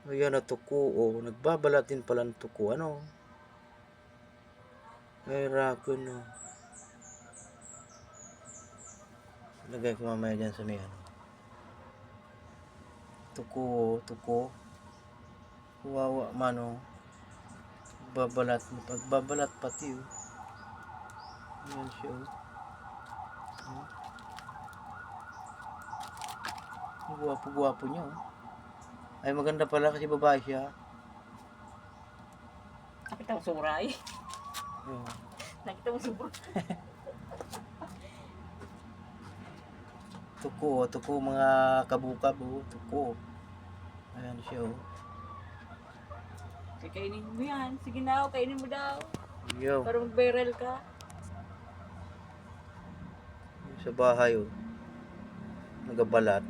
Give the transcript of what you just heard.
Ayan na tuko, oh. Nagbabalat din pala ng tuko, ano? Ay, raccoon, oh. Lagay ko mamaya dyan sa may ano. Tuko, oh, tuko. Kawawa man, oh. Pagbabalat pati, oh. Ayan siya, oh. Ang gwapo-gwapo niya, oh. Ay, maganda pala kasi babae siya. Nakita mo suray? Ayan. Nakita mo suray? Tuko, oh. Tuko mga kabukab, oh. Tuko. Ayan siya, oh. Kainin mo yan. Sige na, kainin mo daw. Yo. Para mag-viral ka. Sa bahay, oh. Nagabalat.